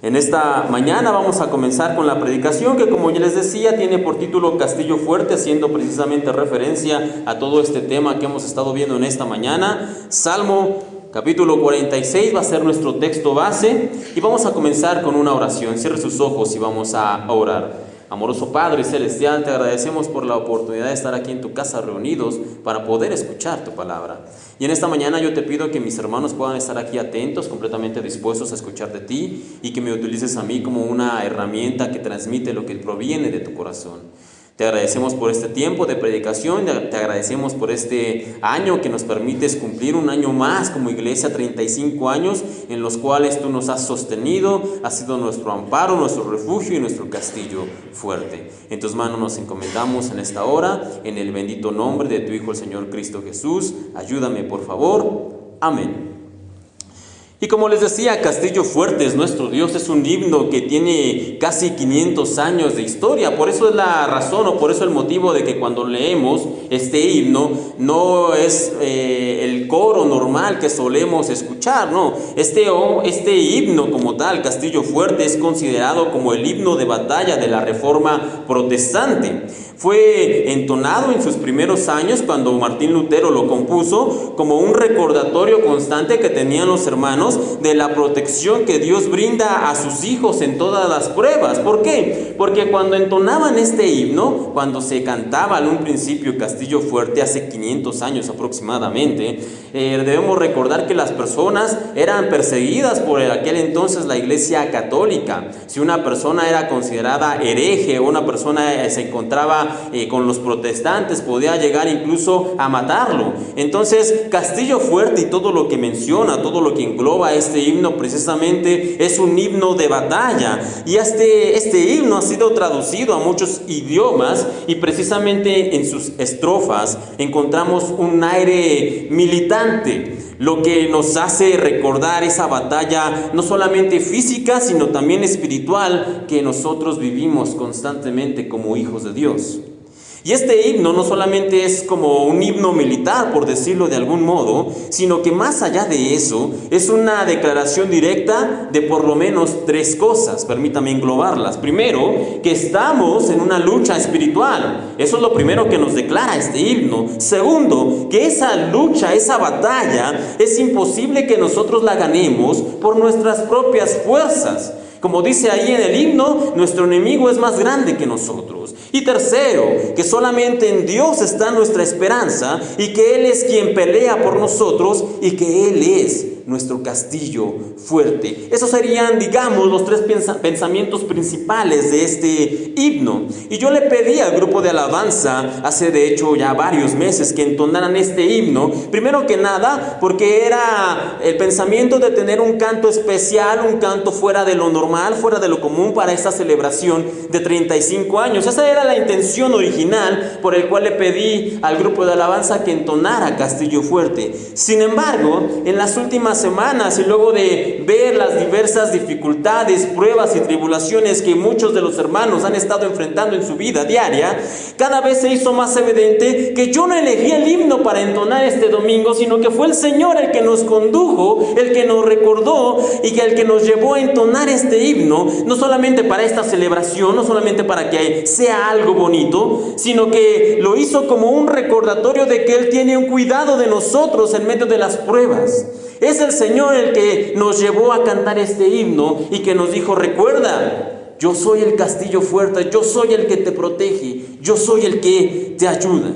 En esta mañana vamos a comenzar con la predicación que, como ya les decía, tiene por título Castillo Fuerte, haciendo precisamente referencia a todo este tema que hemos estado viendo en esta mañana. Salmo capítulo 46 va a ser nuestro texto base y vamos a comenzar con una oración. Cierre sus ojos y vamos a orar. Amoroso Padre Celestial, te agradecemos por la oportunidad de estar aquí en tu casa reunidos para poder escuchar tu palabra. Y en esta mañana yo te pido que mis hermanos puedan estar aquí atentos, completamente dispuestos a escuchar de ti y que me utilices a mí como una herramienta que transmite lo que proviene de tu corazón. Te agradecemos por este tiempo de predicación, te agradecemos por este año que nos permites cumplir un año más como iglesia, 35 años en los cuales tú nos has sostenido, has sido nuestro amparo, nuestro refugio y nuestro castillo fuerte. En tus manos nos encomendamos en esta hora, en el bendito nombre de tu Hijo el Señor Cristo Jesús. Ayúdame por favor. Amén. Y como les decía, Castillo Fuerte es nuestro Dios, es un himno que tiene casi 500 años de historia. Por eso es la razón o por eso el motivo de que cuando leemos este himno no es el coro normal que solemos escuchar, no. Este himno como tal, Castillo Fuerte, es considerado como el himno de batalla de la Reforma Protestante. Fue entonado en sus primeros años cuando Martín Lutero lo compuso como un recordatorio constante que tenían los hermanos de la protección que Dios brinda a sus hijos en todas las pruebas. ¿Por qué? Porque cuando entonaban este himno, cuando se cantaba en un principio Castillo Fuerte hace 500 años aproximadamente, debemos recordar que las personas eran perseguidas por aquel entonces la Iglesia Católica. Si una persona era considerada hereje o una persona se encontraba con los protestantes, podía llegar incluso a matarlo. Entonces, Castillo Fuerte y todo lo que menciona, todo lo que engloba este himno, precisamente es un himno de batalla. Y este himno ha sido traducido a muchos idiomas y precisamente en sus estrofas encontramos un aire militante, lo que nos hace recordar esa batalla no solamente física, sino también espiritual que nosotros vivimos constantemente como hijos de Dios. Y este himno no solamente es como un himno militar, por decirlo de algún modo, sino que más allá de eso, es una declaración directa de por lo menos tres cosas. Permítame englobarlas. Primero, que estamos en una lucha espiritual. Eso es lo primero que nos declara este himno. Segundo, que esa lucha, esa batalla, es imposible que nosotros la ganemos por nuestras propias fuerzas. Como dice ahí en el himno, nuestro enemigo es más grande que nosotros. Y tercero, que solamente en Dios está nuestra esperanza y que Él es quien pelea por nosotros y que Él es nuestro castillo fuerte. Esos serían, digamos, los tres pensamientos principales de este himno. Y yo le pedí al grupo de alabanza, hace de hecho ya varios meses, que entonaran este himno. Primero que nada, porque era el pensamiento de tener un canto especial, un canto fuera de lo normal, fuera de lo común para esta celebración de 35 años. Esa era la intención original por el cual le pedí al grupo de alabanza que entonara Castillo Fuerte. Sin embargo, en las últimas semanas y luego de ver las diversas dificultades, pruebas y tribulaciones que muchos de los hermanos han estado enfrentando en su vida diaria, cada vez se hizo más evidente que yo no elegí el himno para entonar este domingo, sino que fue el Señor el que nos condujo, el que nos recordó y que el que nos llevó a entonar este himno, no solamente para esta celebración, no solamente para que sea algo bonito, sino que lo hizo como un recordatorio de que Él tiene un cuidado de nosotros en medio de las pruebas. Es el Señor el que nos llevó a cantar este himno y que nos dijo: recuerda, yo soy el castillo fuerte, yo soy el que te protege, yo soy el que te ayuda.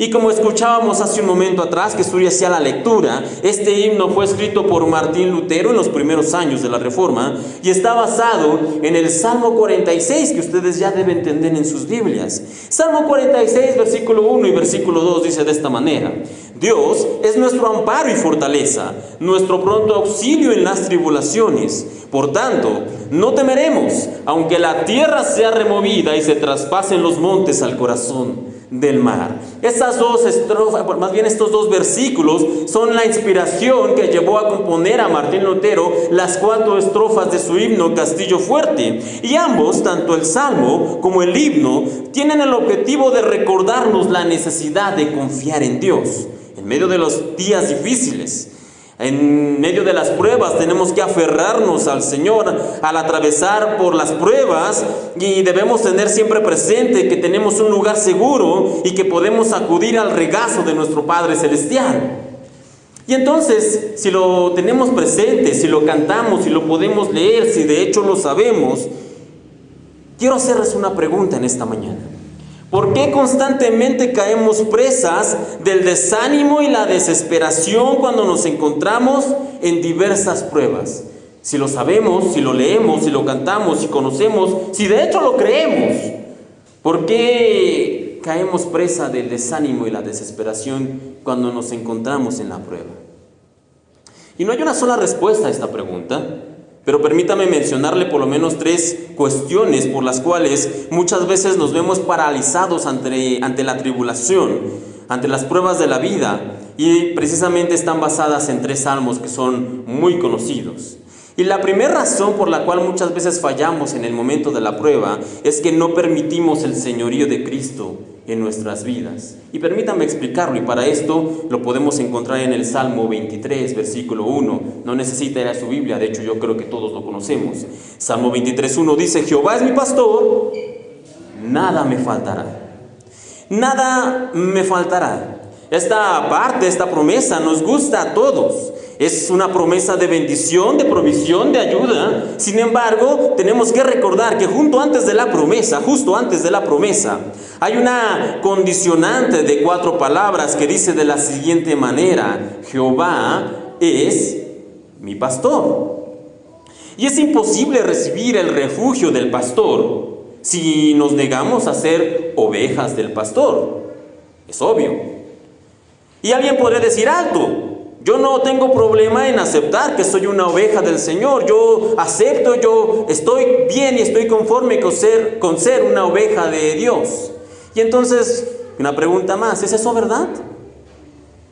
Y como escuchábamos hace un momento atrás, que Suri hacía la lectura, este himno fue escrito por Martín Lutero en los primeros años de la Reforma y está basado en el Salmo 46, que ustedes ya deben entender en sus Biblias. Salmo 46, versículo 1 y versículo 2 dice de esta manera: Dios es nuestro amparo y fortaleza, nuestro pronto auxilio en las tribulaciones. Por tanto, no temeremos, aunque la tierra sea removida y se traspasen los montes al corazón del mar. Estas dos estrofas, más bien estos dos versículos, son la inspiración que llevó a componer a Martín Lutero las 4 estrofas de su himno Castillo Fuerte. Y ambos, tanto el salmo como el himno, tienen el objetivo de recordarnos la necesidad de confiar en Dios en medio de los días difíciles. En medio de las pruebas tenemos que aferrarnos al Señor al atravesar por las pruebas, y debemos tener siempre presente que tenemos un lugar seguro y que podemos acudir al regazo de nuestro Padre Celestial. Y entonces, si lo tenemos presente, si lo cantamos, si lo podemos leer, si de hecho lo sabemos, quiero hacerles una pregunta en esta mañana. ¿Por qué constantemente caemos presas del desánimo y la desesperación cuando nos encontramos en diversas pruebas? Si lo sabemos, si lo leemos, si lo cantamos, si conocemos, si de hecho lo creemos, ¿por qué caemos presa del desánimo y la desesperación cuando nos encontramos en la prueba? Y no hay una sola respuesta a esta pregunta, pero permítame mencionarle por lo menos 3 cuestiones por las cuales muchas veces nos vemos paralizados ante la tribulación, ante las pruebas de la vida, y precisamente están basadas en 3 salmos que son muy conocidos. Y la primera razón por la cual muchas veces fallamos en el momento de la prueba es que no permitimos el señorío de Cristo en nuestras vidas. Y permítame explicarlo, y para esto lo podemos encontrar en el Salmo 23, versículo 1. No necesita ir a su Biblia, de hecho yo creo que todos lo conocemos. Salmo 23, 1 dice: Jehová es mi pastor, nada me faltará. Nada me faltará. Esta parte, esta promesa nos gusta a todos. Es una promesa de bendición, de provisión, de ayuda. Sin embargo, tenemos que recordar que justo antes de la promesa, hay una condicionante de 4 palabras que dice de la siguiente manera: Jehová es mi pastor. Y es imposible recibir el refugio del pastor si nos negamos a ser ovejas del pastor. Es obvio. Y alguien podría decir: alto, yo no tengo problema en aceptar que soy una oveja del Señor. Yo acepto, yo estoy bien y estoy conforme con ser una oveja de Dios. Y entonces, una pregunta más: ¿es eso verdad?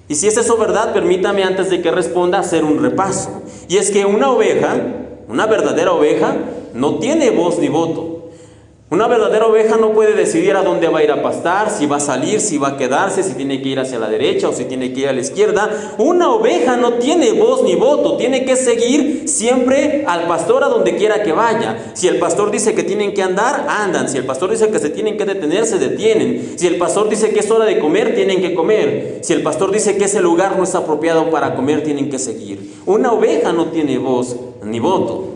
Y si es eso verdad, permítame antes de que responda hacer un repaso. Y es que una oveja, una verdadera oveja, no tiene voz ni voto. Una verdadera oveja no puede decidir a dónde va a ir a pastar, si va a salir, si va a quedarse, si tiene que ir hacia la derecha o si tiene que ir a la izquierda. Una oveja no tiene voz ni voto, tiene que seguir siempre al pastor a donde quiera que vaya. Si el pastor dice que tienen que andar, andan. Si el pastor dice que se tienen que detener, se detienen. Si el pastor dice que es hora de comer, tienen que comer. Si el pastor dice que ese lugar no es apropiado para comer, tienen que seguir. Una oveja no tiene voz ni voto.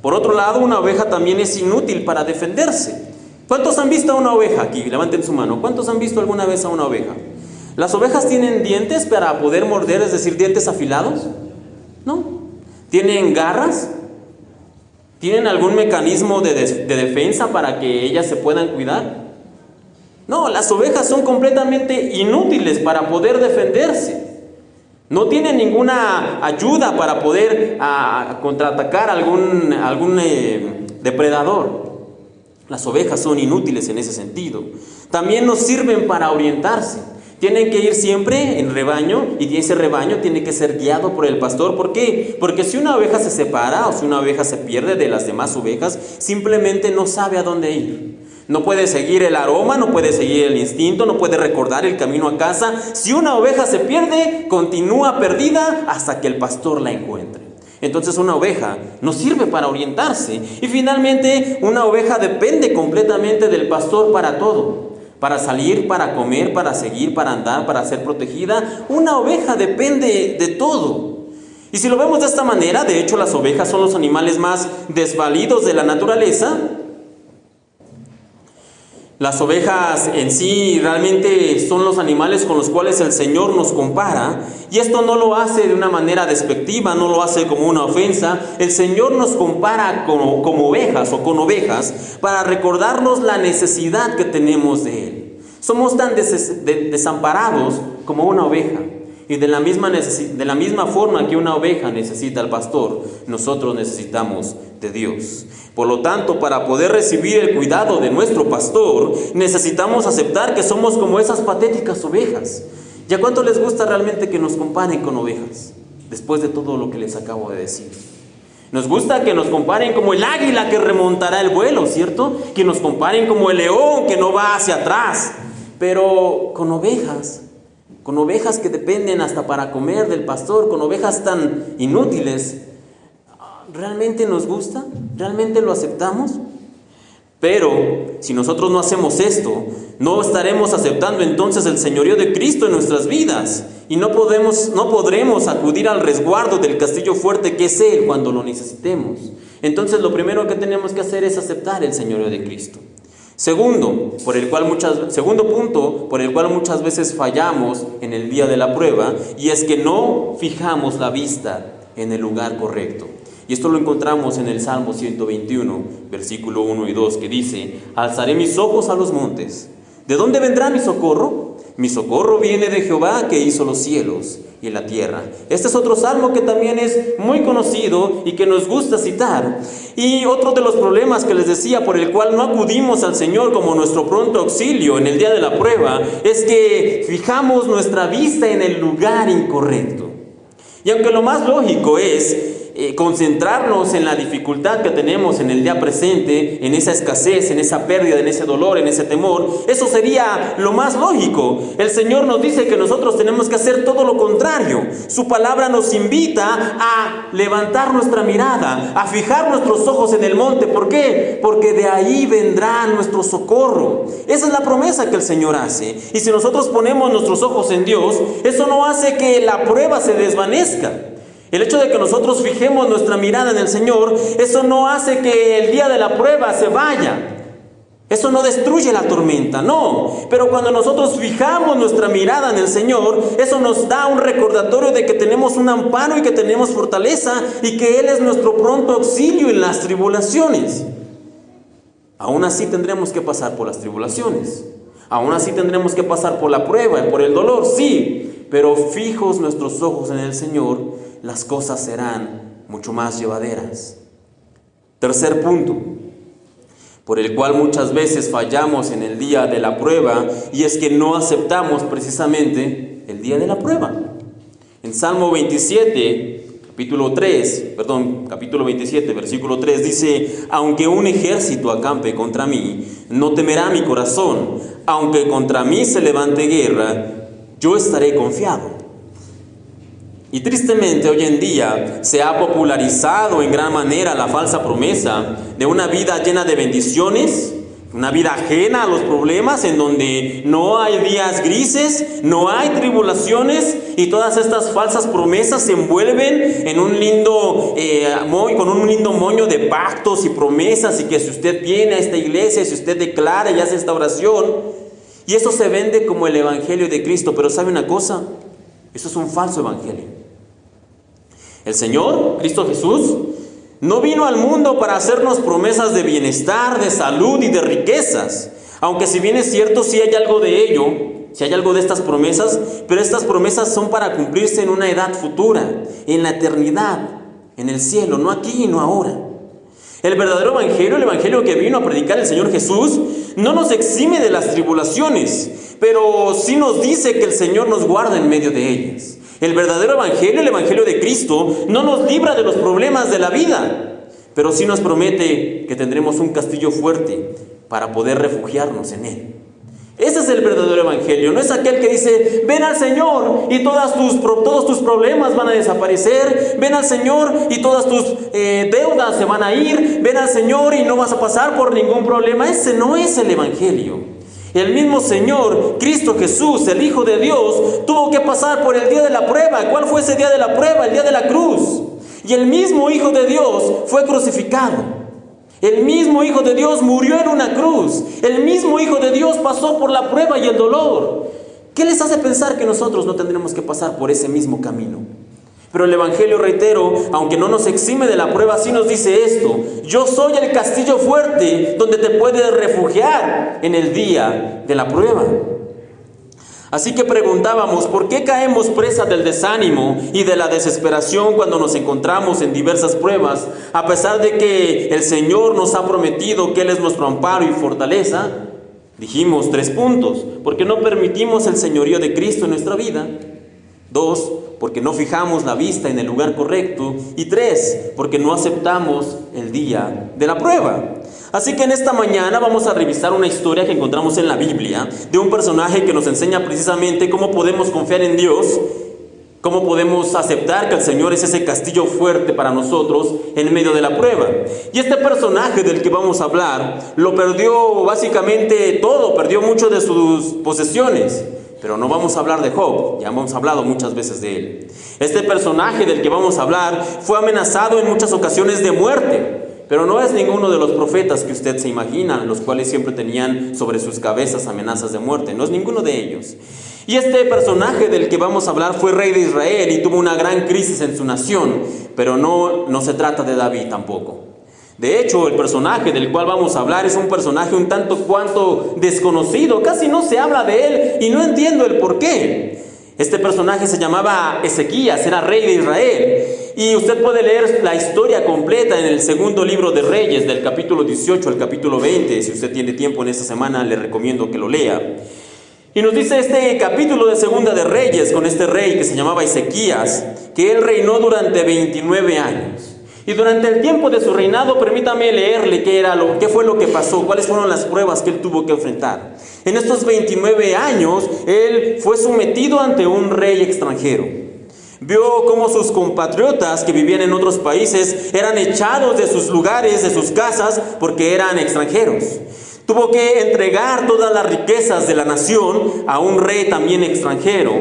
Por otro lado, una oveja también es inútil para defenderse. ¿Cuántos han visto a una oveja aquí? Levanten su mano. ¿Cuántos han visto alguna vez a una oveja? ¿Las ovejas tienen dientes para poder morder, es decir, dientes afilados? No. ¿Tienen garras? ¿Tienen algún mecanismo de defensa para que ellas se puedan cuidar? No, las ovejas son completamente inútiles para poder defenderse. No tienen ninguna ayuda para poder contraatacar algún depredador. Las ovejas son inútiles en ese sentido. También nos sirven para orientarse. Tienen que ir siempre en rebaño, y ese rebaño tiene que ser guiado por el pastor. ¿Por qué? Porque si una oveja se separa o si una oveja se pierde de las demás ovejas, simplemente no sabe a dónde ir. No puede seguir el aroma, no puede seguir el instinto, no puede recordar el camino a casa. Si una oveja se pierde, continúa perdida hasta que el pastor la encuentre. Entonces una oveja nos sirve para orientarse. Y finalmente, una oveja depende completamente del pastor para todo. Para salir, para comer, para seguir, para andar, para ser protegida. Una oveja depende de todo. Y si lo vemos de esta manera, de hecho las ovejas son los animales más desvalidos de la naturaleza. Las ovejas en sí realmente son los animales con los cuales el Señor nos compara, y esto no lo hace de una manera despectiva, no lo hace como una ofensa. El Señor nos compara como ovejas o con ovejas para recordarnos la necesidad que tenemos de Él. Somos tan desamparados como una oveja, y de la misma forma que una oveja necesita al pastor, nosotros necesitamos de Dios. Por lo tanto, para poder recibir el cuidado de nuestro pastor, necesitamos aceptar que somos como esas patéticas ovejas. ¿Y a cuánto les gusta realmente que nos comparen con ovejas? Después de todo lo que les acabo de decir. Nos gusta que nos comparen como el águila que remontará el vuelo, ¿cierto? Que nos comparen como el león que no va hacia atrás. Pero con ovejas con ovejas que dependen hasta para comer del pastor, con ovejas tan inútiles. ¿Realmente nos gusta? ¿Realmente lo aceptamos? Pero si nosotros no hacemos esto, no estaremos aceptando entonces el señorío de Cristo en nuestras vidas y no podremos acudir al resguardo del castillo fuerte que es Él cuando lo necesitemos. Entonces lo primero que tenemos que hacer es aceptar el señorío de Cristo. Segundo punto, por el cual muchas veces fallamos en el día de la prueba, y es que no fijamos la vista en el lugar correcto. Y esto lo encontramos en el Salmo 121, versículo 1 y 2, que dice: alzaré mis ojos a los montes. ¿De dónde vendrá mi socorro? Mi socorro viene de Jehová, que hizo los cielos y la tierra. Este es otro salmo que también es muy conocido y que nos gusta citar. Y otro de los problemas que les decía, por el cual no acudimos al Señor como nuestro pronto auxilio en el día de la prueba, es que fijamos nuestra vista en el lugar incorrecto. Y aunque lo más lógico es concentrarnos en la dificultad que tenemos en el día presente, en esa escasez, en esa pérdida, en ese dolor, en ese temor, eso sería lo más lógico. El Señor nos dice que nosotros tenemos que hacer todo lo contrario. Su palabra nos invita a levantar nuestra mirada, a fijar nuestros ojos en el monte. ¿Por qué? Porque de ahí vendrá nuestro socorro. Esa es la promesa que el Señor hace. Y si nosotros ponemos nuestros ojos en Dios, eso no hace que la prueba se desvanezca. El hecho de que nosotros fijemos nuestra mirada en el Señor, eso no hace que el día de la prueba se vaya. Eso no destruye la tormenta, no. Pero cuando nosotros fijamos nuestra mirada en el Señor, eso nos da un recordatorio de que tenemos un amparo y que tenemos fortaleza y que Él es nuestro pronto auxilio en las tribulaciones. Aún así tendremos que pasar por las tribulaciones. Aún así tendremos que pasar por la prueba y por el dolor, sí. Pero fijos nuestros ojos en el Señor, las cosas serán mucho más llevaderas. Tercer punto, por el cual muchas veces fallamos en el día de la prueba, y es que no aceptamos precisamente el día de la prueba. En Salmo 27, capítulo 27, versículo 3 dice: aunque un ejército acampe contra mí, no temerá mi corazón. Aunque contra mí se levante guerra, yo estaré confiado. Y tristemente hoy en día se ha popularizado en gran manera la falsa promesa de una vida llena de bendiciones, una vida ajena a los problemas, en donde no hay días grises, no hay tribulaciones, y todas estas falsas promesas se envuelven en un lindo con un lindo moño de pactos y promesas, y que si usted viene a esta iglesia, si usted declara y hace esta oración, y eso se vende como el evangelio de Cristo. Pero ¿sabe una cosa? Eso es un falso evangelio. El Señor, Cristo Jesús, no vino al mundo para hacernos promesas de bienestar, de salud y de riquezas. Aunque si bien es cierto, sí hay algo de ello, sí hay algo de estas promesas, pero estas promesas son para cumplirse en una edad futura, en la eternidad, en el cielo, no aquí y no ahora. El verdadero evangelio, el evangelio que vino a predicar el Señor Jesús, no nos exime de las tribulaciones, pero sí nos dice que el Señor nos guarda en medio de ellas. El verdadero evangelio, el evangelio de Cristo, no nos libra de los problemas de la vida, pero sí nos promete que tendremos un castillo fuerte para poder refugiarnos en Él. Ese es el verdadero evangelio. No es aquel que dice: ven al Señor y todos tus problemas van a desaparecer. Ven al Señor y todas tus deudas se van a ir. Ven al Señor y no vas a pasar por ningún problema. Ese no es el evangelio. El mismo Señor, Cristo Jesús, el Hijo de Dios, tuvo que pasar por el día de la prueba. ¿Cuál fue ese día de la prueba? El día de la cruz. Y el mismo Hijo de Dios fue crucificado. El mismo Hijo de Dios murió en una cruz. El mismo Hijo de Dios pasó por la prueba y el dolor. ¿Qué les hace pensar que nosotros no tendremos que pasar por ese mismo camino? Pero el evangelio, reitero, aunque no nos exime de la prueba, sí nos dice esto: yo soy el castillo fuerte donde te puedes refugiar en el día de la prueba. Así que preguntábamos: ¿por qué caemos presa del desánimo y de la desesperación cuando nos encontramos en diversas pruebas, a pesar de que el Señor nos ha prometido que Él es nuestro amparo y fortaleza? Dijimos 3 puntos: porque no permitimos el señorío de Cristo en nuestra vida. 2, porque no fijamos la vista en el lugar correcto. Y 3, porque no aceptamos el día de la prueba. Así que en esta mañana vamos a revisar una historia que encontramos en la Biblia de un personaje que nos enseña precisamente cómo podemos confiar en Dios, cómo podemos aceptar que el Señor es ese castillo fuerte para nosotros en medio de la prueba. Y este personaje del que vamos a hablar lo perdió básicamente todo, perdió mucho de sus posesiones. Pero no vamos a hablar de Job, ya hemos hablado muchas veces de él. Este personaje del que vamos a hablar fue amenazado en muchas ocasiones de muerte. Pero no es ninguno de los profetas que usted se imagina, los cuales siempre tenían sobre sus cabezas amenazas de muerte. No es ninguno de ellos. Y este personaje del que vamos a hablar fue rey de Israel y tuvo una gran crisis en su nación. Pero no se trata de David tampoco. De hecho, el personaje del cual vamos a hablar es un personaje un tanto cuanto desconocido. Casi no se habla de él y no entiendo el por qué. Este personaje se llamaba Ezequías, era rey de Israel. Y usted puede leer la historia completa en el segundo libro de Reyes, del capítulo 18 al capítulo 20. Si usted tiene tiempo en esta semana, le recomiendo que lo lea. Y nos dice este capítulo de Segunda de Reyes, con este rey que se llamaba Ezequías, que él reinó durante 29 años. Y durante el tiempo de su reinado, permítame leerle qué fue lo que pasó, cuáles fueron las pruebas que él tuvo que enfrentar. En estos 29 años, él fue sometido ante un rey extranjero. Vio cómo sus compatriotas que vivían en otros países eran echados de sus lugares, de sus casas, porque eran extranjeros. Tuvo que entregar todas las riquezas de la nación a un rey también extranjero.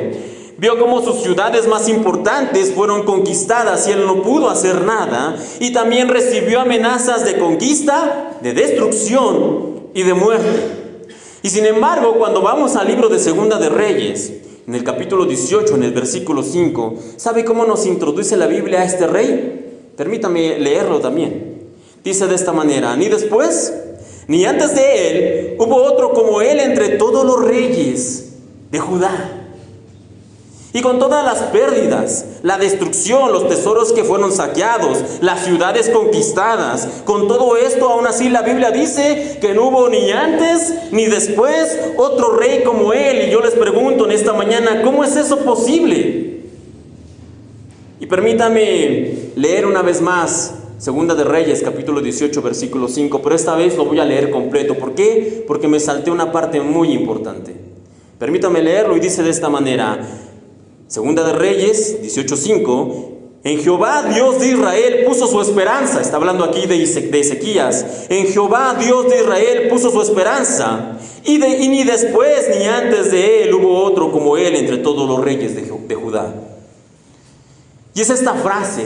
Vio cómo sus ciudades más importantes fueron conquistadas y él no pudo hacer nada. Y también recibió amenazas de conquista, de destrucción y de muerte. Y sin embargo, cuando vamos al libro de Segunda de Reyes, en el capítulo 18, en el versículo 5, ¿sabe cómo nos introduce la Biblia a este rey? Permítame leerlo también. Dice de esta manera: ni después, ni antes de él, hubo otro como él entre todos los reyes de Judá. Y con todas las pérdidas, la destrucción, los tesoros que fueron saqueados, las ciudades conquistadas, con todo esto, aún así la Biblia dice que no hubo ni antes ni después otro rey como él. Y yo les pregunto en esta mañana, ¿cómo es eso posible? Y permítame leer una vez más Segunda de Reyes, capítulo 18, versículo 5, pero esta vez lo voy a leer completo. ¿Por qué? Porque me salté una parte muy importante. Permítame leerlo y dice de esta manera: Segunda de Reyes 18:5, en Jehová Dios de Israel puso su esperanza. Está hablando aquí de Ezequías. En Jehová Dios de Israel puso su esperanza, y ni después ni antes de él hubo otro como él entre todos los reyes de Judá. Y es esta frase: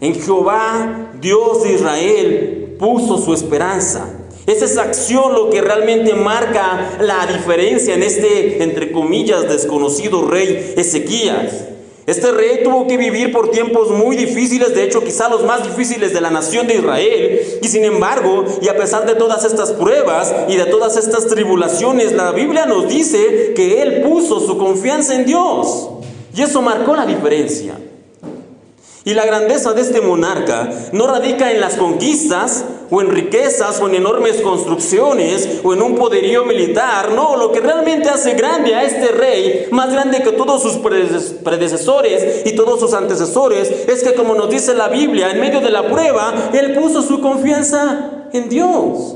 en Jehová Dios de Israel puso su esperanza. Es esa acción lo que realmente marca la diferencia en este, entre comillas, desconocido rey Ezequías. Este rey tuvo que vivir por tiempos muy difíciles, de hecho quizá los más difíciles de la nación de Israel. Y sin embargo, y a pesar de todas estas pruebas y de todas estas tribulaciones, la Biblia nos dice que él puso su confianza en Dios. Y eso marcó la diferencia. Y la grandeza de este monarca no radica en las conquistas, o en riquezas, o en enormes construcciones, o en un poderío militar. No, lo que realmente hace grande a este rey, más grande que todos sus predecesores y todos sus antecesores, es que, como nos dice la Biblia, en medio de la prueba, él puso su confianza en Dios.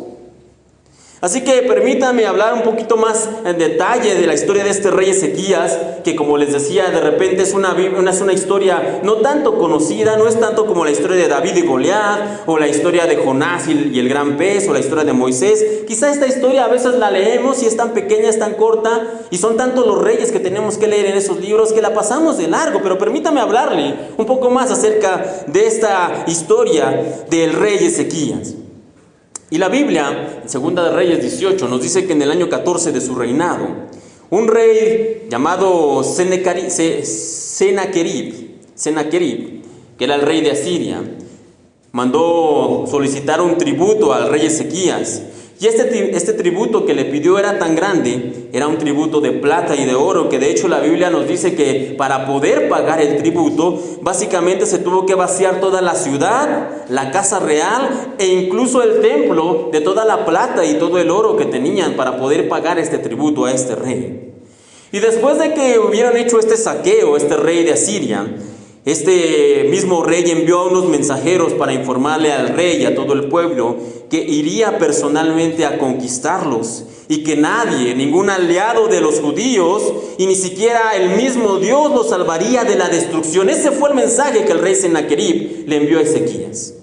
Así que permítanme hablar un poquito más en detalle de la historia de este rey Ezequías, que, como les decía, de repente es una historia no tanto conocida, no es tanto como la historia de David y Goliat, o la historia de Jonás y el gran pez, o la historia de Moisés. Quizá esta historia a veces la leemos y es tan pequeña, es tan corta, y son tantos los reyes que tenemos que leer en esos libros que la pasamos de largo. Pero permítame hablarle un poco más acerca de esta historia del rey Ezequías. Y la Biblia, en Segunda de Reyes 18, nos dice que en el año 14 de su reinado, un rey llamado Sennacherib, que era el rey de Asiria, mandó solicitar un tributo al rey Ezequías. Y este tributo que le pidió era tan grande, era un tributo de plata y de oro, que de hecho la Biblia nos dice que para poder pagar el tributo, básicamente se tuvo que vaciar toda la ciudad, la casa real e incluso el templo de toda la plata y todo el oro que tenían para poder pagar este tributo a este rey. Y después de que hubieran hecho este saqueo, este rey de Asiria, Este mismo rey envió a unos mensajeros para informarle al rey y a todo el pueblo que iría personalmente a conquistarlos y que nadie, ningún aliado de los judíos y ni siquiera el mismo Dios los salvaría de la destrucción. Ese fue el mensaje que el rey Sennacherib le envió a Ezequías.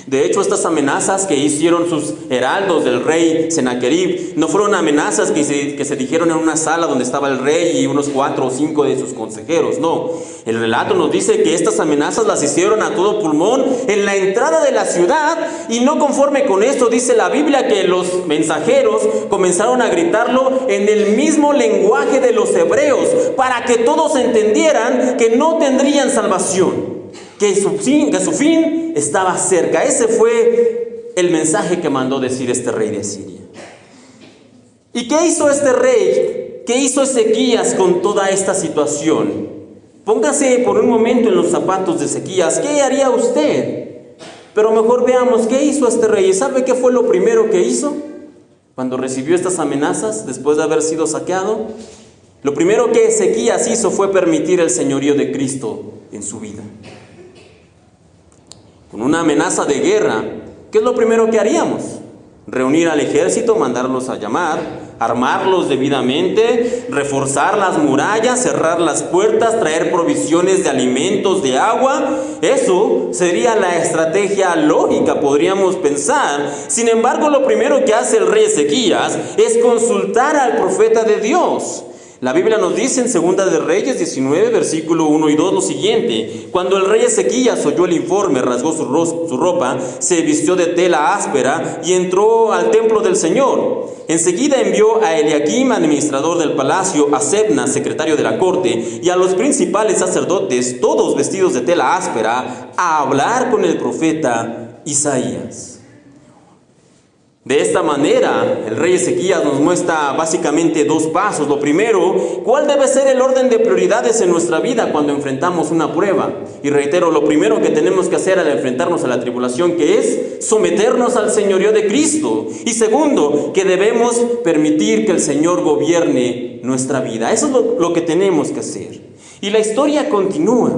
De hecho, estas amenazas que hicieron sus heraldos del rey Sennacherib no fueron amenazas que se dijeron en una sala donde estaba el rey y unos 4 o 5 de sus consejeros. No, el relato nos dice que estas amenazas las hicieron a todo pulmón en la entrada de la ciudad, y no conforme con esto, dice la Biblia que los mensajeros comenzaron a gritarlo en el mismo lenguaje de los hebreos para que todos entendieran que no tendrían salvación, que su fin estaba cerca. Ese fue el mensaje que mandó decir este rey de Asiria. ¿Y qué hizo este rey? ¿Qué hizo Ezequías con toda esta situación? Póngase por un momento en los zapatos de Ezequías. ¿Qué haría usted? Pero mejor veamos qué hizo este rey. ¿Y sabe qué fue lo primero que hizo cuando recibió estas amenazas después de haber sido saqueado? Lo primero que Ezequías hizo fue permitir el señorío de Cristo en su vida. Con una amenaza de guerra, ¿qué es lo primero que haríamos? Reunir al ejército, mandarlos a llamar, armarlos debidamente, reforzar las murallas, cerrar las puertas, traer provisiones de alimentos, de agua. Eso sería la estrategia lógica, podríamos pensar. Sin embargo, lo primero que hace el rey Ezequías es consultar al profeta de Dios. La Biblia nos dice en 2 de Reyes 19, versículo 1 y 2 lo siguiente: cuando el rey Ezequías oyó el informe, rasgó su ropa, se vistió de tela áspera y entró al templo del Señor. Enseguida envió a Eliaquim, administrador del palacio, a Sebna, secretario de la corte, y a los principales sacerdotes, todos vestidos de tela áspera, a hablar con el profeta Isaías. De esta manera, el rey Ezequías nos muestra básicamente 2 pasos. Lo primero, ¿cuál debe ser el orden de prioridades en nuestra vida cuando enfrentamos una prueba? Y reitero, lo primero que tenemos que hacer al enfrentarnos a la tribulación, que es someternos al señorío de Cristo. Y segundo, que debemos permitir que el Señor gobierne nuestra vida. Eso es lo que tenemos que hacer. Y la historia continúa.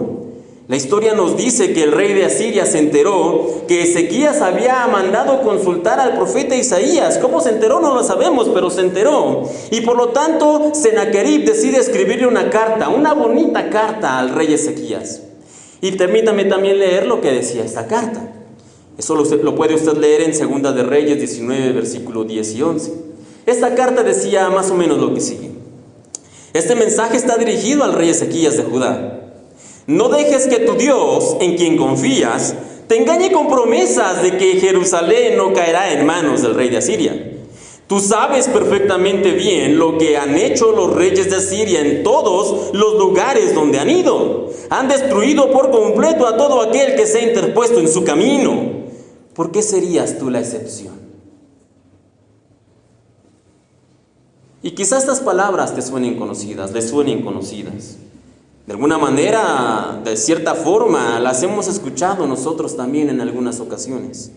La historia nos dice que el rey de Asiria se enteró que Ezequías había mandado consultar al profeta Isaías. ¿Cómo se enteró? No lo sabemos, pero se enteró. Y por lo tanto, Sennacherib decide escribirle una carta, una bonita carta al rey Ezequías. Y permítame también leer lo que decía esta carta. Eso lo puede usted leer en 2 de Reyes 19, versículo 10 y 11. Esta carta decía más o menos lo que sigue. Este mensaje está dirigido al rey Ezequías de Judá. No dejes que tu Dios, en quien confías, te engañe con promesas de que Jerusalén no caerá en manos del rey de Asiria. Tú sabes perfectamente bien lo que han hecho los reyes de Asiria en todos los lugares donde han ido. Han destruido por completo a todo aquel que se ha interpuesto en su camino. ¿Por qué serías tú la excepción? Y quizás estas palabras te suenen conocidas, les suenen conocidas. De alguna manera, de cierta forma, las hemos escuchado nosotros también en algunas ocasiones.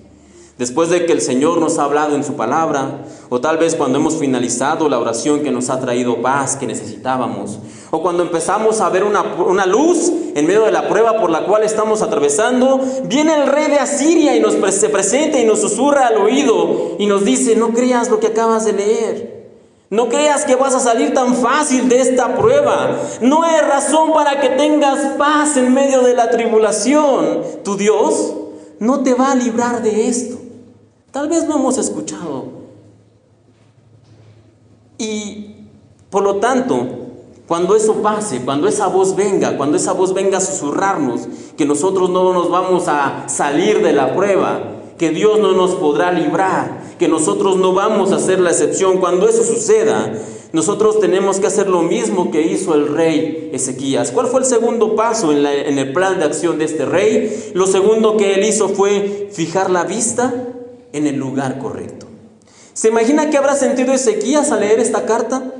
Después de que el Señor nos ha hablado en su palabra, o tal vez cuando hemos finalizado la oración que nos ha traído paz que necesitábamos, o cuando empezamos a ver una luz en medio de la prueba por la cual estamos atravesando, viene el rey de Asiria y se presenta y nos susurra al oído y nos dice: no creas lo que acabas de leer. No creas que vas a salir tan fácil de esta prueba. No hay razón para que tengas paz en medio de la tribulación. Tu Dios no te va a librar de esto. Tal vez no hemos escuchado. Y por lo tanto, cuando eso pase, cuando esa voz venga a susurrarnos que nosotros no nos vamos a salir de la prueba, que Dios no nos podrá librar, que nosotros no vamos a ser la excepción, cuando eso suceda, nosotros tenemos que hacer lo mismo que hizo el rey Ezequías. ¿Cuál fue el segundo paso en el plan de acción de este rey? Lo segundo que él hizo fue fijar la vista en el lugar correcto. ¿Se imagina qué habrá sentido Ezequías al leer esta carta?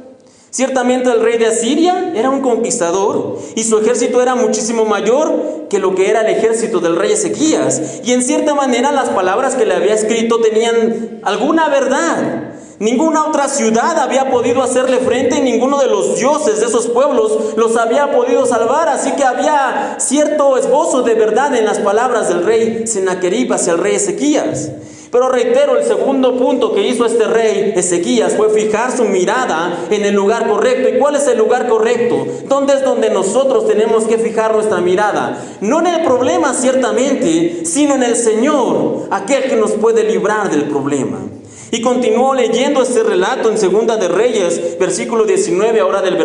Ciertamente el rey de Asiria era un conquistador y su ejército era muchísimo mayor que lo que era el ejército del rey Ezequías. Y en cierta manera las palabras que le había escrito tenían alguna verdad. Ninguna otra ciudad había podido hacerle frente y ninguno de los dioses de esos pueblos los había podido salvar. Así que había cierto esbozo de verdad en las palabras del rey Sennacherib hacia el rey Ezequías. Pero reitero, el segundo punto que hizo este rey Ezequías fue fijar su mirada en el lugar correcto. ¿Y cuál es el lugar correcto? ¿Dónde es donde nosotros tenemos que fijar nuestra mirada? No en el problema ciertamente, sino en el Señor, aquel que nos puede librar del problema. Y continuó leyendo este relato en Segunda de Reyes, capítulo 19, ahora del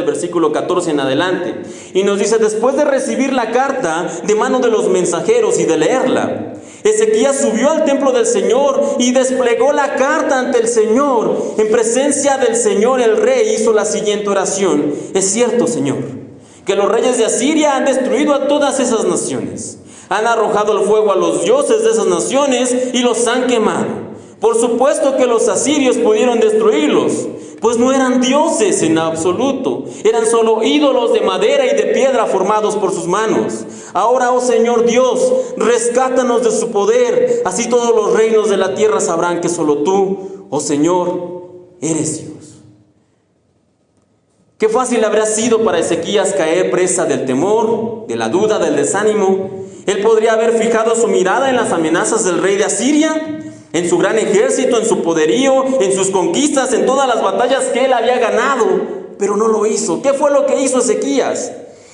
versículo 14 en adelante. Y nos dice: después de recibir la carta de mano de los mensajeros y de leerla, Ezequías subió al templo del Señor y desplegó la carta ante el Señor. En presencia del Señor, el rey hizo la siguiente oración: es cierto, Señor, que los reyes de Asiria han destruido a todas esas naciones. Han arrojado al fuego a los dioses de esas naciones y los han quemado. Por supuesto que los asirios pudieron destruirlos, pues no eran dioses en absoluto, eran solo ídolos de madera y de piedra formados por sus manos. Ahora, oh Señor Dios, rescátanos de su poder, así todos los reinos de la tierra sabrán que solo tú, oh Señor, eres Dios. Qué fácil habría sido para Ezequías caer presa del temor, de la duda, del desánimo. Él podría haber fijado su mirada en las amenazas del rey de Asiria, en su gran ejército, en su poderío, en sus conquistas, en todas las batallas que él había ganado, pero no lo hizo. ¿Qué fue lo que hizo Ezequías?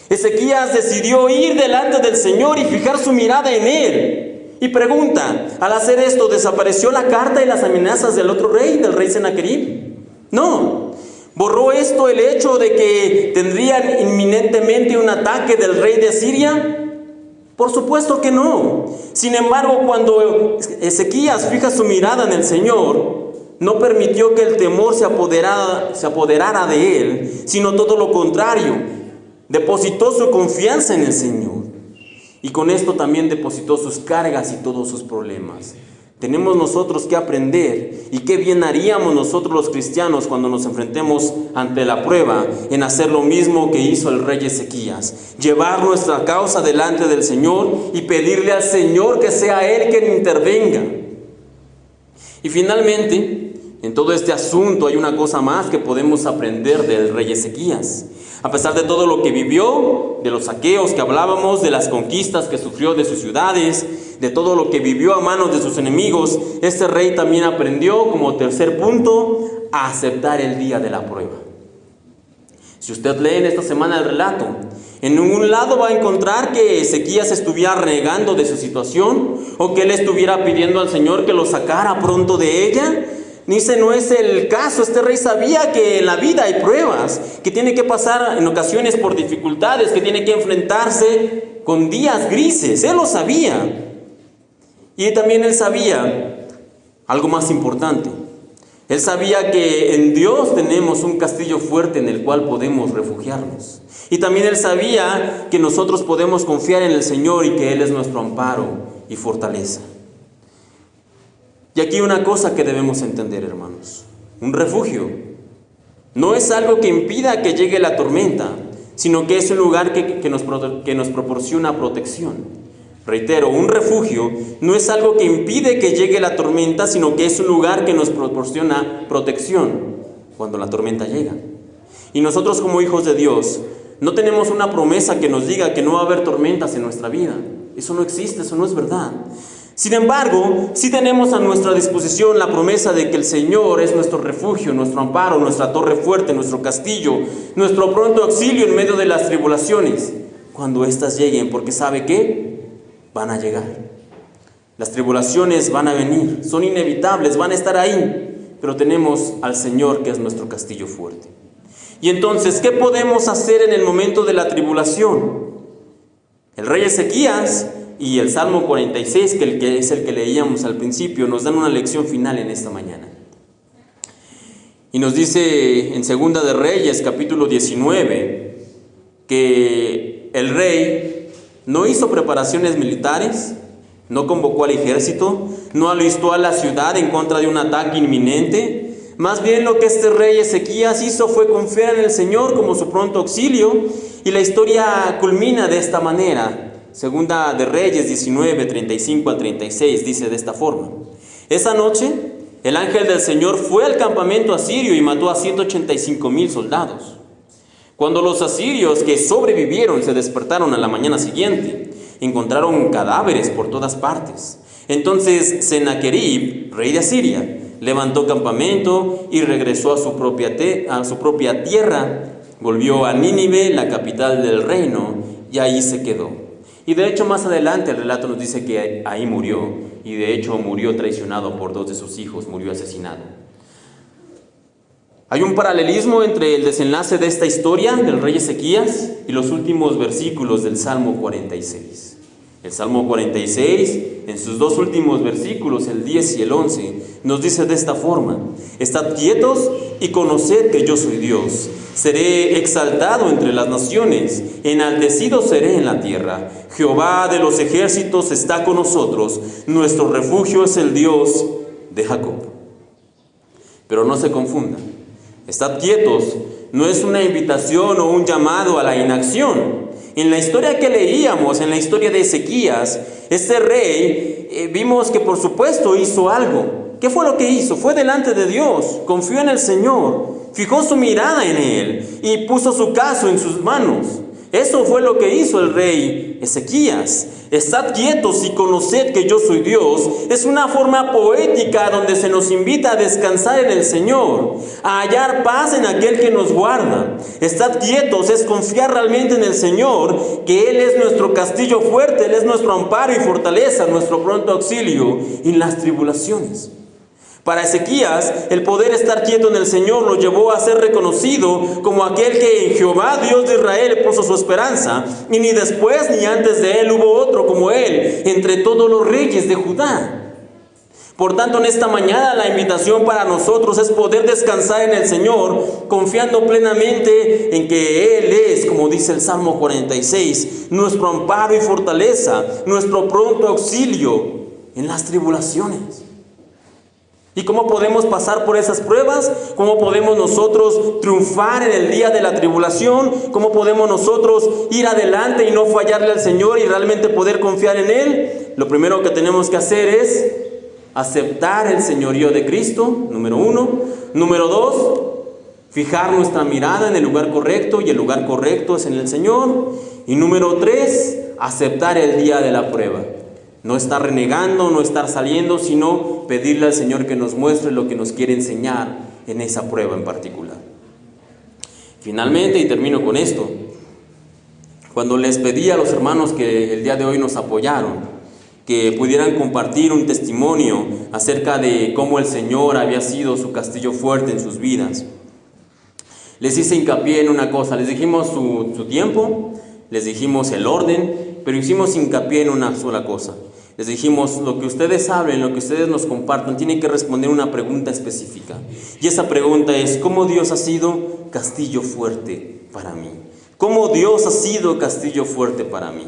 Ezequías decidió ir delante del Señor y fijar su mirada en Él. Y pregunta, al hacer esto, ¿desapareció la carta y las amenazas del otro rey, del rey Sennacherib? No. ¿Borró esto el hecho de que tendrían inminentemente un ataque del rey de Asiria? Por supuesto que no. Sin embargo, cuando Ezequías fija su mirada en el Señor, no permitió que el temor se apoderara de él, sino todo lo contrario. Depositó su confianza en el Señor. Y con esto también depositó sus cargas y todos sus problemas. Tenemos nosotros que aprender, y qué bien haríamos nosotros los cristianos cuando nos enfrentemos ante la prueba, en hacer lo mismo que hizo el rey Ezequías: llevar nuestra causa delante del Señor y pedirle al Señor que sea Él quien intervenga. Y finalmente, en todo este asunto hay una cosa más que podemos aprender del rey Ezequías. A pesar de todo lo que vivió, de los saqueos que hablábamos, de las conquistas que sufrió de sus ciudades, de todo lo que vivió a manos de sus enemigos, este rey también aprendió, como tercer punto, a aceptar el día de la prueba. Si usted lee en esta semana el relato, en ningún lado va a encontrar que Ezequías estuviera renegando de su situación o que él estuviera pidiendo al Señor que lo sacara pronto de ella. Ni ese no es el caso. Este rey sabía que en la vida hay pruebas, que tiene que pasar en ocasiones por dificultades, que tiene que enfrentarse con días grises. Él lo sabía. Y también él sabía algo más importante. Él sabía que en Dios tenemos un castillo fuerte en el cual podemos refugiarnos. Y también él sabía que nosotros podemos confiar en el Señor y que Él es nuestro amparo y fortaleza. Y aquí una cosa que debemos entender, hermanos: un refugio no es algo que impida que llegue la tormenta, sino que es un lugar que nos proporciona protección. Reitero, un refugio no es algo que impide que llegue la tormenta, sino que es un lugar que nos proporciona protección cuando la tormenta llega. Y nosotros, como hijos de Dios, no tenemos una promesa que nos diga que no va a haber tormentas en nuestra vida. Eso no existe, eso no es verdad. Sin embargo, sí tenemos a nuestra disposición la promesa de que el Señor es nuestro refugio, nuestro amparo, nuestra torre fuerte, nuestro castillo, nuestro pronto auxilio en medio de las tribulaciones, cuando éstas lleguen, porque ¿sabe qué? Van a llegar. Las tribulaciones van a venir, son inevitables, van a estar ahí, pero tenemos al Señor que es nuestro castillo fuerte. Y entonces, ¿qué podemos hacer en el momento de la tribulación? El rey Ezequías y el Salmo 46, que es el que leíamos al principio, nos dan una lección final en esta mañana. Y nos dice en Segunda de Reyes, capítulo 19, que el rey no hizo preparaciones militares, no convocó al ejército, no alistó a la ciudad en contra de un ataque inminente. Más bien lo que este rey Ezequías hizo fue confiar en el Señor como su pronto auxilio, y la historia culmina de esta manera. Segunda de Reyes 19, 35 al 36 dice de esta forma: esa noche el ángel del Señor fue al campamento asirio y mató a 185,000 soldados. Cuando los asirios que sobrevivieron se despertaron a la mañana siguiente, encontraron cadáveres por todas partes. Entonces Sennacherib, rey de Asiria, levantó campamento y regresó a su propia tierra. Volvió a Nínive, la capital del reino, y ahí se quedó. Y de hecho más adelante el relato nos dice que ahí murió, y de hecho murió traicionado por 2 de sus hijos, murió asesinado. Hay un paralelismo entre el desenlace de esta historia del rey Ezequías y los últimos versículos del Salmo 46. El Salmo 46, en sus 2 últimos versículos, el 10 y el 11, nos dice de esta forma: estad quietos y conoced que yo soy Dios. Seré exaltado entre las naciones, enaltecido seré en la tierra. Jehová de los ejércitos está con nosotros, nuestro refugio es el Dios de Jacob. Pero no se confundan. Estad quietos no es una invitación o un llamado a la inacción. En la historia que leíamos, en la historia de Ezequías, este rey, vimos que por supuesto hizo algo. ¿Qué fue lo que hizo? Fue delante de Dios, confió en el Señor, fijó su mirada en Él y puso su caso en sus manos. Eso fue lo que hizo el rey Ezequías. Estad quietos y conoced que yo soy Dios. Es una forma poética donde se nos invita a descansar en el Señor, a hallar paz en aquel que nos guarda. Estad quietos es confiar realmente en el Señor, que Él es nuestro castillo fuerte, Él es nuestro amparo y fortaleza, nuestro pronto auxilio en las tribulaciones. Para Ezequías, el poder estar quieto en el Señor lo llevó a ser reconocido como aquel que en Jehová, Dios de Israel, puso su esperanza, y ni después ni antes de él hubo otro como él entre todos los reyes de Judá. Por tanto, en esta mañana la invitación para nosotros es poder descansar en el Señor, confiando plenamente en que Él es, como dice el Salmo 46, nuestro amparo y fortaleza, nuestro pronto auxilio en las tribulaciones. ¿Y cómo podemos pasar por esas pruebas? ¿Cómo podemos nosotros triunfar en el día de la tribulación? ¿Cómo podemos nosotros ir adelante y no fallarle al Señor y realmente poder confiar en Él? Lo primero que tenemos que hacer es aceptar el señorío de Cristo, número 1. Número 2, fijar nuestra mirada en el lugar correcto, y el lugar correcto es en el Señor. Y número 3, aceptar el día de la prueba. No estar renegando, no estar saliendo, sino pedirle al Señor que nos muestre lo que nos quiere enseñar en esa prueba en particular. Finalmente, y termino con esto, cuando les pedí a los hermanos que el día de hoy nos apoyaron, que pudieran compartir un testimonio acerca de cómo el Señor había sido su castillo fuerte en sus vidas, les hice hincapié en una cosa. Les dijimos su tiempo, les dijimos el orden, pero hicimos hincapié en una sola cosa. Les dijimos: lo que ustedes hablen, lo que ustedes nos compartan, tienen que responder una pregunta específica. Y esa pregunta es: ¿cómo Dios ha sido castillo fuerte para mí? ¿Cómo Dios ha sido castillo fuerte para mí?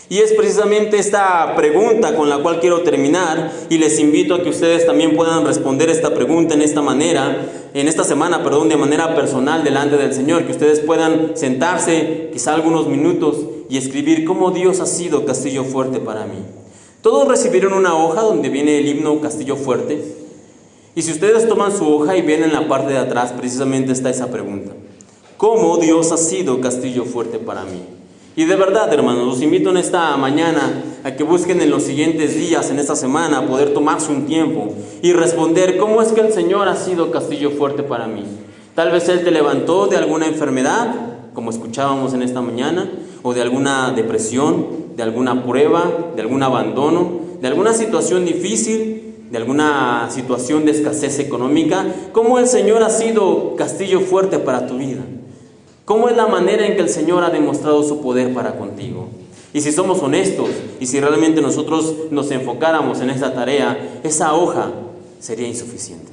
Y es precisamente esta pregunta con la cual quiero terminar, y les invito a que ustedes también puedan responder esta pregunta en esta semana, de manera personal delante del Señor, que ustedes puedan sentarse quizá algunos minutos y escribir: ¿cómo Dios ha sido castillo fuerte para mí? Todos recibieron una hoja donde viene el himno Castillo Fuerte, y si ustedes toman su hoja y ven en la parte de atrás, precisamente está esa pregunta: ¿cómo Dios ha sido castillo fuerte para mí? Y de verdad, hermanos, los invito en esta mañana a que busquen en los siguientes días, en esta semana, poder tomarse un tiempo y responder: ¿cómo es que el Señor ha sido castillo fuerte para mí? Tal vez Él te levantó de alguna enfermedad, como escuchábamos en esta mañana, o de alguna depresión, de alguna prueba, de algún abandono, de alguna situación difícil, de alguna situación de escasez económica. ¿Cómo el Señor ha sido castillo fuerte para tu vida? ¿Cómo es la manera en que el Señor ha demostrado su poder para contigo? Y si somos honestos, y si realmente nosotros nos enfocáramos en esa tarea, esa hoja sería insuficiente.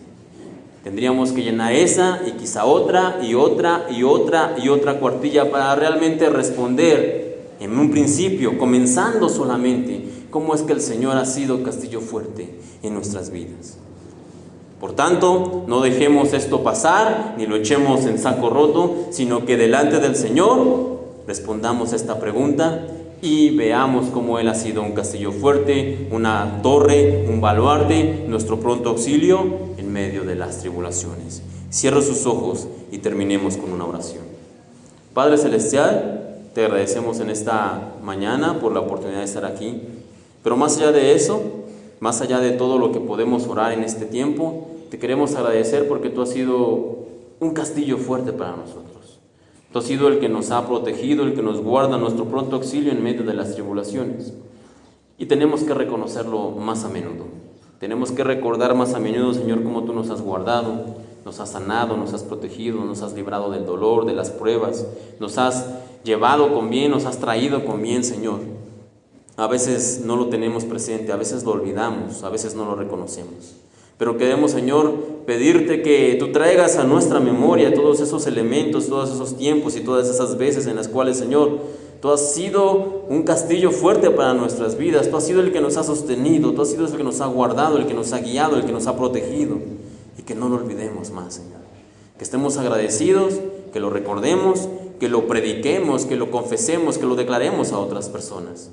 Tendríamos que llenar esa y quizá otra y otra y otra y otra cuartilla para realmente responder en un principio, comenzando solamente, cómo es que el Señor ha sido castillo fuerte en nuestras vidas. Por tanto, no dejemos esto pasar, ni lo echemos en saco roto, sino que delante del Señor respondamos esta pregunta y veamos cómo Él ha sido un castillo fuerte, una torre, un baluarte, nuestro pronto auxilio en medio de las tribulaciones. Cierra sus ojos y terminemos con una oración. Padre Celestial, te agradecemos en esta mañana por la oportunidad de estar aquí, pero más allá de eso, más allá de todo lo que podemos orar en este tiempo, te queremos agradecer porque tú has sido un castillo fuerte para nosotros. Tú has sido el que nos ha protegido, el que nos guarda nuestro pronto auxilio en medio de las tribulaciones. Y tenemos que reconocerlo más a menudo. Tenemos que recordar más a menudo, Señor, cómo tú nos has guardado, nos has sanado, nos has protegido, nos has librado del dolor, de las pruebas, nos has llevado con bien, nos has traído con bien, Señor. A veces no lo tenemos presente, a veces lo olvidamos, a veces no lo reconocemos. Pero queremos, Señor, pedirte que tú traigas a nuestra memoria todos esos elementos, todos esos tiempos y todas esas veces en las cuales, Señor, tú has sido un castillo fuerte para nuestras vidas. Tú has sido el que nos ha sostenido, tú has sido el que nos ha guardado, el que nos ha guiado, el que nos ha protegido. Y que no lo olvidemos más, Señor. Que estemos agradecidos, que lo recordemos, que lo prediquemos, que lo confesemos, que lo declaremos a otras personas.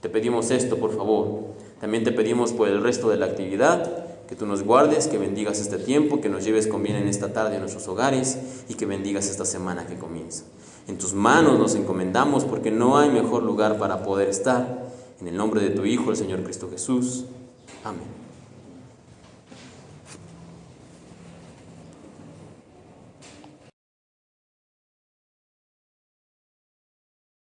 Te pedimos esto, por favor. También te pedimos por el resto de la actividad, que tú nos guardes, que bendigas este tiempo, que nos lleves con bien en esta tarde a nuestros hogares y que bendigas esta semana que comienza. En tus manos nos encomendamos porque no hay mejor lugar para poder estar. En el nombre de tu Hijo, el Señor Cristo Jesús. Amén.